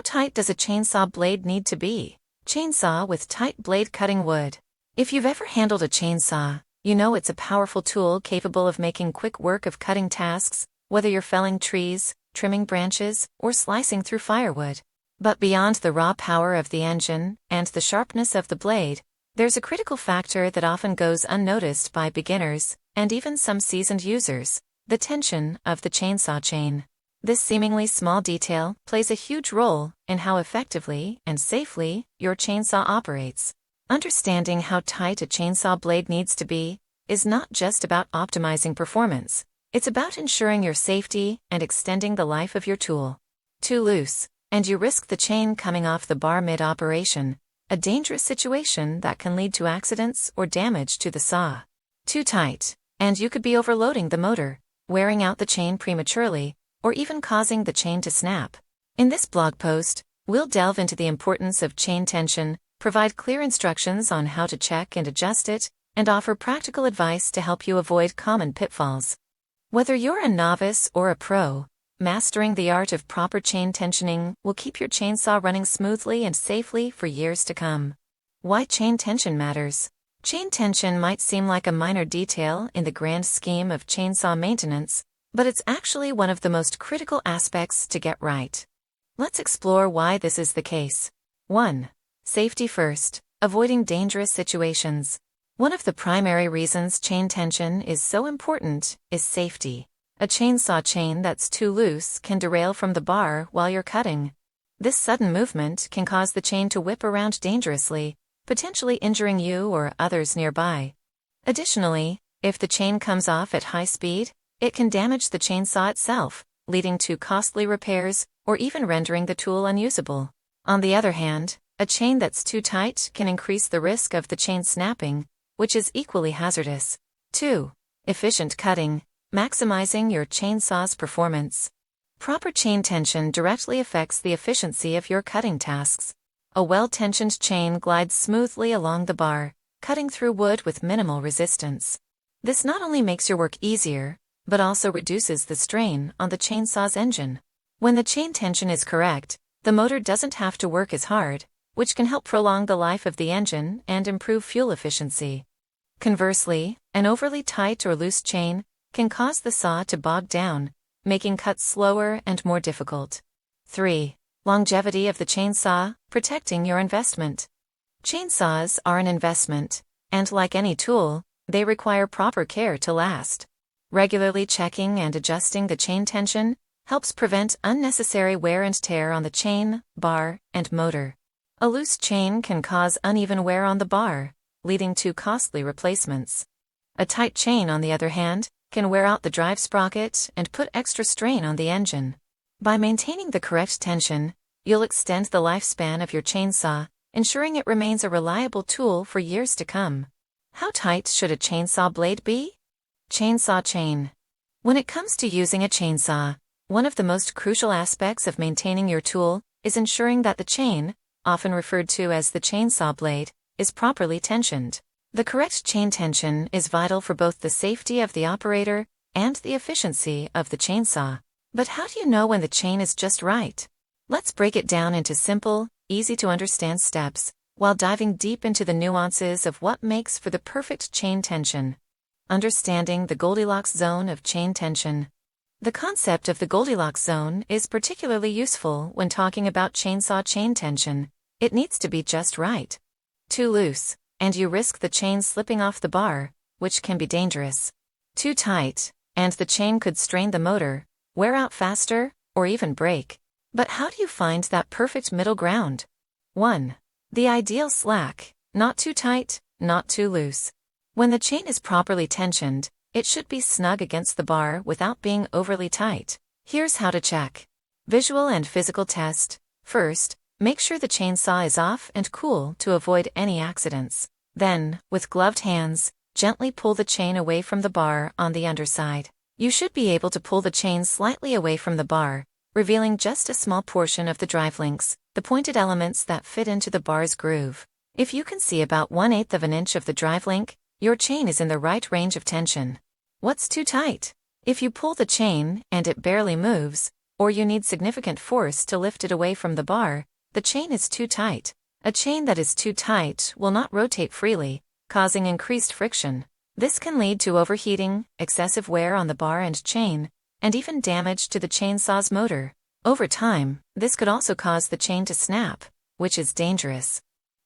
How tight does a chainsaw blade need to be? Chainsaw with tight blade cutting wood. If you've ever handled a chainsaw, you know it's a powerful tool capable of making quick work of cutting tasks, whether you're felling trees, trimming branches, or slicing through firewood. But beyond the raw power of the engine and the sharpness of the blade, there's a critical factor that often goes unnoticed by beginners and even some seasoned users: the tension of the chainsaw chain. This seemingly small detail plays a huge role in how effectively and safely your chainsaw operates. Understanding how tight a chainsaw blade needs to be is not just about optimizing performance. It's about ensuring your safety and extending the life of your tool. Too loose, and you risk the chain coming off the bar mid-operation, a dangerous situation that can lead to accidents or damage to the saw. Too tight, and you could be overloading the motor, wearing out the chain prematurely, or even causing the chain to snap. In this blog post, we'll delve into the importance of chain tension, provide clear instructions on how to check and adjust it, and offer practical advice to help you avoid common pitfalls. Whether you're a novice or a pro, mastering the art of proper chain tensioning will keep your chainsaw running smoothly and safely for years to come. Why chain tension matters. Chain tension might seem like a minor detail in the grand scheme of chainsaw maintenance, but it's actually one of the most critical aspects to get right. Let's explore why this is the case. 1. Safety first, avoiding dangerous situations. One of the primary reasons chain tension is so important is safety. A chainsaw chain that's too loose can derail from the bar while you're cutting. This sudden movement can cause the chain to whip around dangerously, potentially injuring you or others nearby. Additionally, if the chain comes off at high speed, it can damage the chainsaw itself, leading to costly repairs or even rendering the tool unusable. On the other hand, a chain that's too tight can increase the risk of the chain snapping, which is equally hazardous. 2. Efficient cutting, maximizing your chainsaw's performance. Proper chain tension directly affects the efficiency of your cutting tasks. A well-tensioned chain glides smoothly along the bar, cutting through wood with minimal resistance. This not only makes your work easier, but also reduces the strain on the chainsaw's engine. When the chain tension is correct, the motor doesn't have to work as hard, which can help prolong the life of the engine and improve fuel efficiency. Conversely, an overly tight or loose chain can cause the saw to bog down, making cuts slower and more difficult. 3. Longevity of the chainsaw, protecting your investment. Chainsaws are an investment, and like any tool, they require proper care to last. Regularly checking and adjusting the chain tension helps prevent unnecessary wear and tear on the chain, bar, and motor. A loose chain can cause uneven wear on the bar, leading to costly replacements. A tight chain, on the other hand, can wear out the drive sprocket and put extra strain on the engine. By maintaining the correct tension, you'll extend the lifespan of your chainsaw, ensuring it remains a reliable tool for years to come. How tight should a chainsaw blade be? Chainsaw chain. When it comes to using a chainsaw, one of the most crucial aspects of maintaining your tool is ensuring that the chain, often referred to as the chainsaw blade, is properly tensioned. The correct chain tension is vital for both the safety of the operator and the efficiency of the chainsaw. But how do you know when the chain is just right? Let's break it down into simple, easy-to-understand steps, while diving deep into the nuances of what makes for the perfect chain tension. Understanding the Goldilocks zone of chain tension. The concept of the Goldilocks zone is particularly useful when talking about chainsaw chain tension. It needs to be just right. Too loose, and you risk the chain slipping off the bar, which can be dangerous. Too tight, and the chain could strain the motor, wear out faster, or even break. But how do you find that perfect middle ground? 1. The ideal slack, not too tight, not too loose. When the chain is properly tensioned, it should be snug against the bar without being overly tight. Here's how to check. Visual and physical test. First, make sure the chainsaw is off and cool to avoid any accidents. Then, with gloved hands, gently pull the chain away from the bar on the underside. You should be able to pull the chain slightly away from the bar, revealing just a small portion of the drive links, the pointed elements that fit into the bar's groove. If you can see about 1/8 of an inch of the drive link, your chain is in the right range of tension. What's too tight? If you pull the chain and it barely moves, or you need significant force to lift it away from the bar, the chain is too tight. A chain that is too tight will not rotate freely, causing increased friction. This can lead to overheating, excessive wear on the bar and chain, and even damage to the chainsaw's motor. Over time, this could also cause the chain to snap, which is dangerous.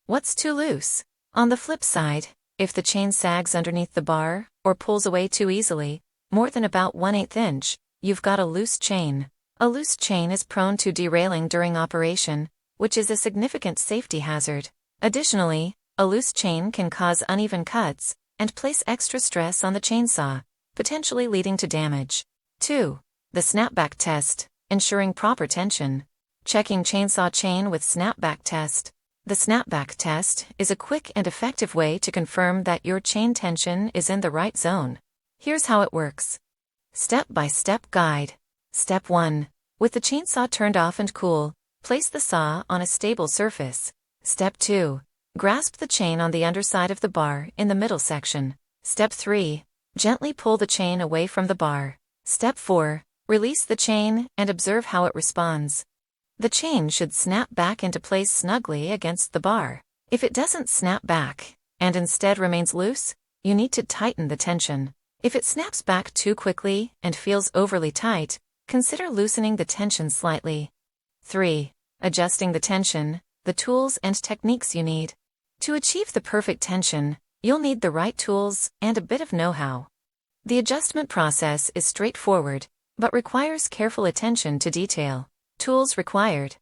What's too loose? On the flip side, if the chain sags underneath the bar, or pulls away too easily, more than about 1/8 inch, you've got a loose chain. A loose chain is prone to derailing during operation, which is a significant safety hazard. Additionally, a loose chain can cause uneven cuts and place extra stress on the chainsaw, potentially leading to damage. 2. The snapback test, ensuring proper tension. Checking chainsaw chain with snapback test. The snapback test is a quick and effective way to confirm that your chain tension is in the right zone. Here's how it works. Step-by-step guide. Step 1. With the chainsaw turned off and cool, place the saw on a stable surface. Step 2. Grasp the chain on the underside of the bar in the middle section. Step 3. Gently pull the chain away from the bar. Step 4. Release the chain and observe how it responds. The chain should snap back into place snugly against the bar. If it doesn't snap back, and instead remains loose, you need to tighten the tension. If it snaps back too quickly and feels overly tight, consider loosening the tension slightly. 3. Adjusting the tension, the tools and techniques you need. To achieve the perfect tension, you'll need the right tools and a bit of know-how. The adjustment process is straightforward, but requires careful attention to detail. Tools required.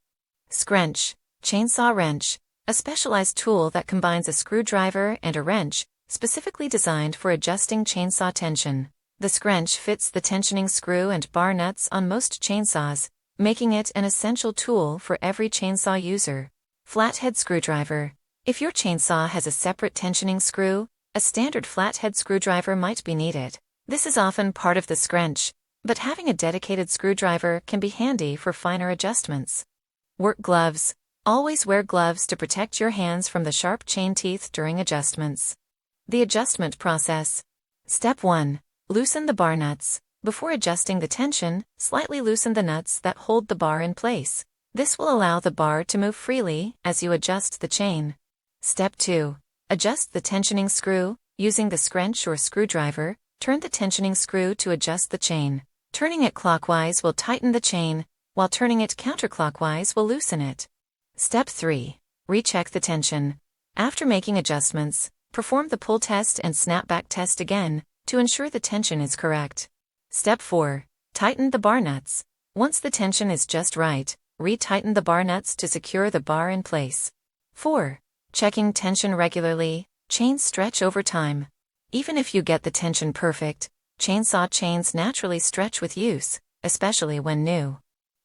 Scrench, chainsaw wrench, a specialized tool that combines a screwdriver and a wrench, specifically designed for adjusting chainsaw tension. The scrench fits the tensioning screw and bar nuts on most chainsaws, making it an essential tool for every chainsaw user. Flathead screwdriver. If your chainsaw has a separate tensioning screw, a standard flathead screwdriver might be needed. This is often part of the scrench, but having a dedicated screwdriver can be handy for finer adjustments. Work gloves. Always wear gloves to protect your hands from the sharp chain teeth during adjustments. The adjustment process. Step 1. Loosen the bar nuts. Before adjusting the tension, slightly loosen the nuts that hold the bar in place. This will allow the bar to move freely as you adjust the chain. Step 2. Adjust the tensioning screw. Using the scrench or screwdriver, turn the tensioning screw to adjust the chain. Turning it clockwise will tighten the chain, while turning it counterclockwise will loosen it. Step 3. Recheck the tension. After making adjustments, perform the pull test and snapback test again to ensure the tension is correct. Step 4. Tighten the bar nuts. Once the tension is just right, re-tighten the bar nuts to secure the bar in place. 4. Checking tension regularly. Chains stretch over time. Even if you get the tension perfect, chainsaw chains naturally stretch with use, especially when new.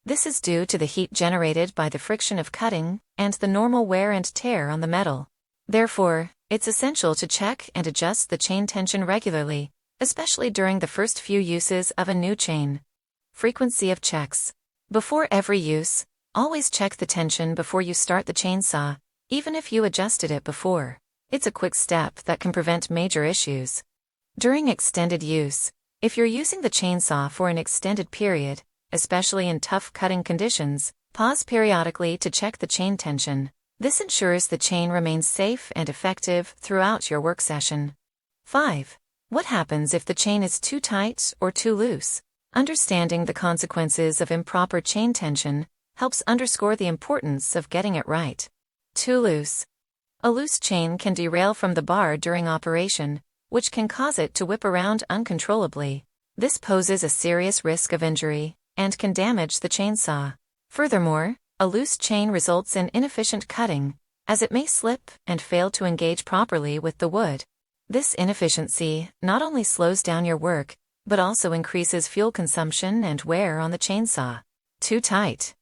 This is due to the heat generated by the friction of cutting and the normal wear and tear on the metal. Therefore, it's essential to check and adjust the chain tension regularly, especially during the first few uses of a new chain. Frequency of checks. Before every use, always check the tension before you start the chainsaw, even if you adjusted it before. It's a quick step that can prevent major issues. During extended use, if you're using the chainsaw for an extended period, especially in tough cutting conditions, pause periodically to check the chain tension. This ensures the chain remains safe and effective throughout your work session. 5. What happens if the chain is too tight or too loose? Understanding the consequences of improper chain tension helps underscore the importance of getting it right. Too loose. A loose chain can derail from the bar during operation, which can cause it to whip around uncontrollably. This poses a serious risk of injury and can damage the chainsaw. Furthermore, a loose chain results in inefficient cutting, as it may slip and fail to engage properly with the wood. This inefficiency not only slows down your work, but also increases fuel consumption and wear on the chainsaw. Too tight.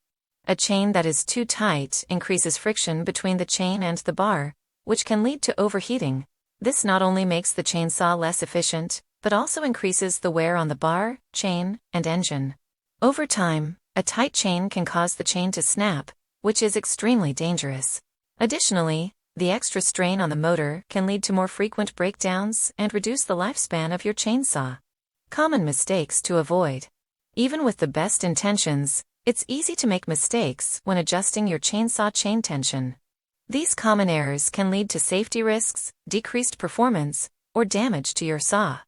A chain that is too tight increases friction between the chain and the bar, which can lead to overheating. This not only makes the chainsaw less efficient, but also increases the wear on the bar, chain, and engine. Over time, a tight chain can cause the chain to snap, which is extremely dangerous. Additionally, the extra strain on the motor can lead to more frequent breakdowns and reduce the lifespan of your chainsaw. Common mistakes to avoid. Even with the best intentions, It's easy to make mistakes when adjusting your chainsaw chain tension. These common errors can lead to safety risks, decreased performance, or damage to your saw.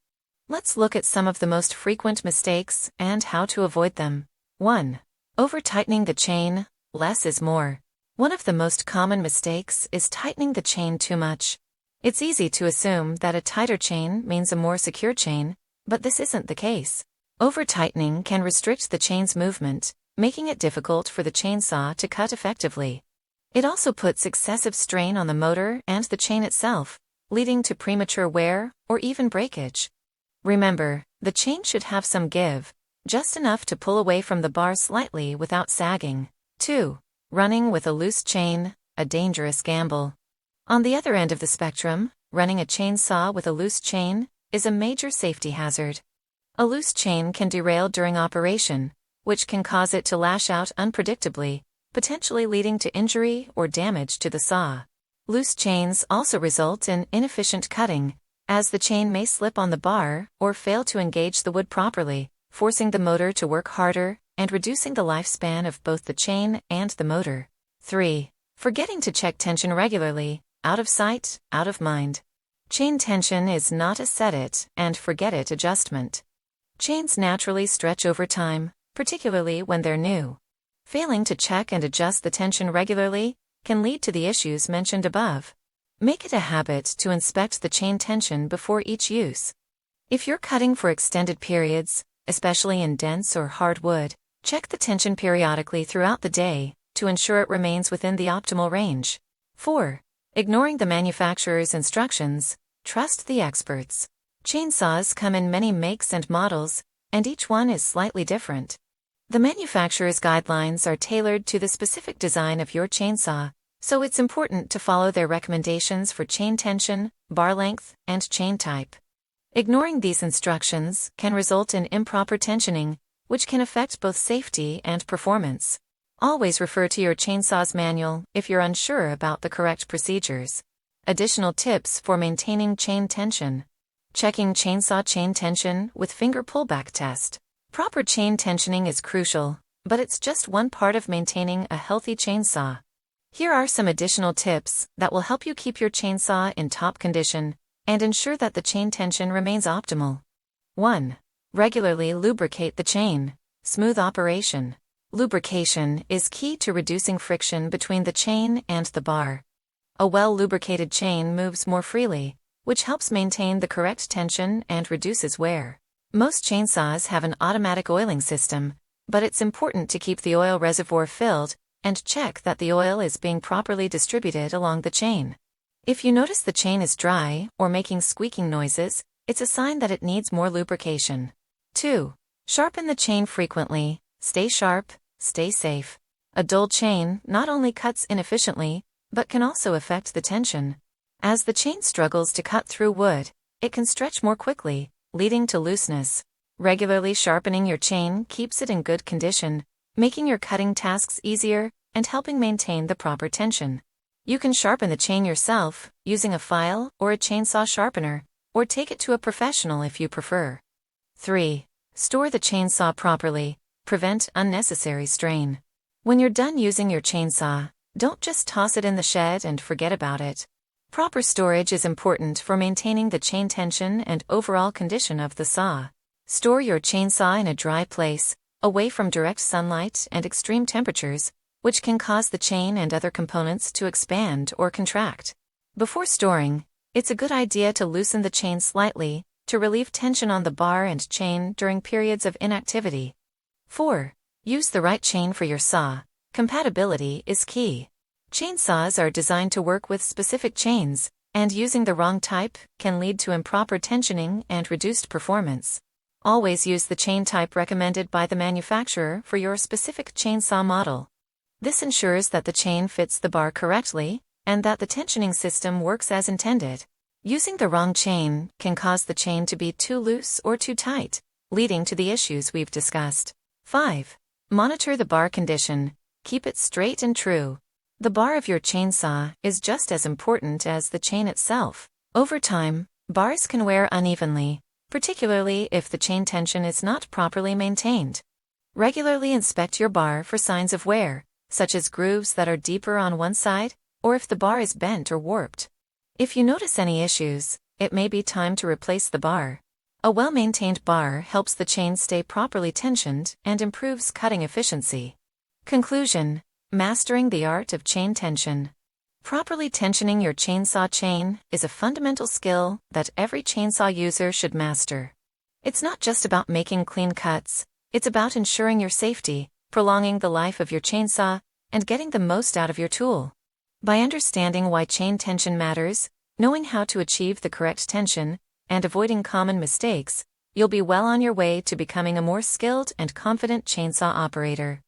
Let's look at some of the most frequent mistakes and how to avoid them. 1. Over-tightening the chain. Less is more. One of the most common mistakes is tightening the chain too much. It's easy to assume that a tighter chain means a more secure chain, but this isn't the case. Over-tightening can restrict the chain's movement, making it difficult for the chainsaw to cut effectively. It also puts excessive strain on the motor and the chain itself, leading to premature wear or even breakage. Remember, the chain should have some give, just enough to pull away from the bar slightly without sagging. 2. Running with a loose chain, a dangerous gamble. On the other end of the spectrum, running a chainsaw with a loose chain is a major safety hazard. A loose chain can derail during operation, which can cause it to lash out unpredictably, potentially leading to injury or damage to the saw. Loose chains also result in inefficient cutting, as the chain may slip on the bar or fail to engage the wood properly, forcing the motor to work harder and reducing the lifespan of both the chain and the motor. 3. Forgetting to check tension regularly. Out of sight, out of mind. Chain tension is not a set it and forget it adjustment. Chains naturally stretch over time, particularly when they're new. Failing to check and adjust the tension regularly can lead to the issues mentioned above. Make it a habit to inspect the chain tension before each use. If you're cutting for extended periods, especially in dense or hard wood, check the tension periodically throughout the day to ensure it remains within the optimal range. 4. Ignoring the manufacturer's instructions. Trust the experts. Chainsaws come in many makes and models, and each one is slightly different. The manufacturer's guidelines are tailored to the specific design of your chainsaw, so it's important to follow their recommendations for chain tension, bar length, and chain type. Ignoring these instructions can result in improper tensioning, which can affect both safety and performance. Always refer to your chainsaw's manual if you're unsure about the correct procedures. Additional tips for maintaining chain tension. Checking chainsaw chain tension with finger pullback test. Proper chain tensioning is crucial, but it's just one part of maintaining a healthy chainsaw. Here are some additional tips that will help you keep your chainsaw in top condition and ensure that the chain tension remains optimal. 1. Regularly lubricate the chain. Smooth operation. Lubrication is key to reducing friction between the chain and the bar. A well-lubricated chain moves more freely, which helps maintain the correct tension and reduces wear. Most chainsaws have an automatic oiling system, but it's important to keep the oil reservoir filled and check that the oil is being properly distributed along the chain. If you notice the chain is dry or making squeaking noises, it's a sign that it needs more lubrication. 2. Sharpen the chain frequently. Stay sharp, stay safe. A dull chain not only cuts inefficiently, but can also affect the tension. As the chain struggles to cut through wood, it can stretch more quickly, leading to looseness. Regularly sharpening your chain keeps it in good condition, making your cutting tasks easier and helping maintain the proper tension. You can sharpen the chain yourself, using a file or a chainsaw sharpener, or take it to a professional if you prefer. 3. Store the chainsaw properly. Prevent unnecessary strain. When you're done using your chainsaw, don't just toss it in the shed and forget about it. Proper storage is important for maintaining the chain tension and overall condition of the saw. Store your chainsaw in a dry place, away from direct sunlight and extreme temperatures, which can cause the chain and other components to expand or contract. Before storing, it's a good idea to loosen the chain slightly to relieve tension on the bar and chain during periods of inactivity. 4. Use the right chain for your saw. Compatibility is key. Chainsaws are designed to work with specific chains, and using the wrong type can lead to improper tensioning and reduced performance. Always use the chain type recommended by the manufacturer for your specific chainsaw model. This ensures that the chain fits the bar correctly, and that the tensioning system works as intended. Using the wrong chain can cause the chain to be too loose or too tight, leading to the issues we've discussed. 5. Monitor the bar condition. Keep it straight and true. The bar of your chainsaw is just as important as the chain itself. Over time, bars can wear unevenly, particularly if the chain tension is not properly maintained. Regularly inspect your bar for signs of wear, such as grooves that are deeper on one side, or if the bar is bent or warped. If you notice any issues, it may be time to replace the bar. A well-maintained bar helps the chain stay properly tensioned and improves cutting efficiency. Conclusion: mastering the art of chain tension. Properly tensioning your chainsaw chain is a fundamental skill that every chainsaw user should master. It's not just about making clean cuts, it's about ensuring your safety, prolonging the life of your chainsaw, and getting the most out of your tool. By understanding why chain tension matters, knowing how to achieve the correct tension, and avoiding common mistakes, you'll be well on your way to becoming a more skilled and confident chainsaw operator.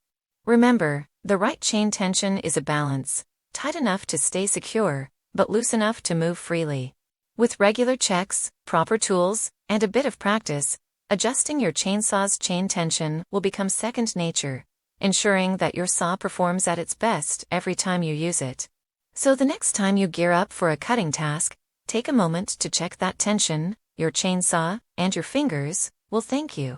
Remember, the right chain tension is a balance, tight enough to stay secure, but loose enough to move freely. With regular checks, proper tools, and a bit of practice, adjusting your chainsaw's chain tension will become second nature, ensuring that your saw performs at its best every time you use it. So the next time you gear up for a cutting task, take a moment to check that tension. Your chainsaw and your fingers will thank you.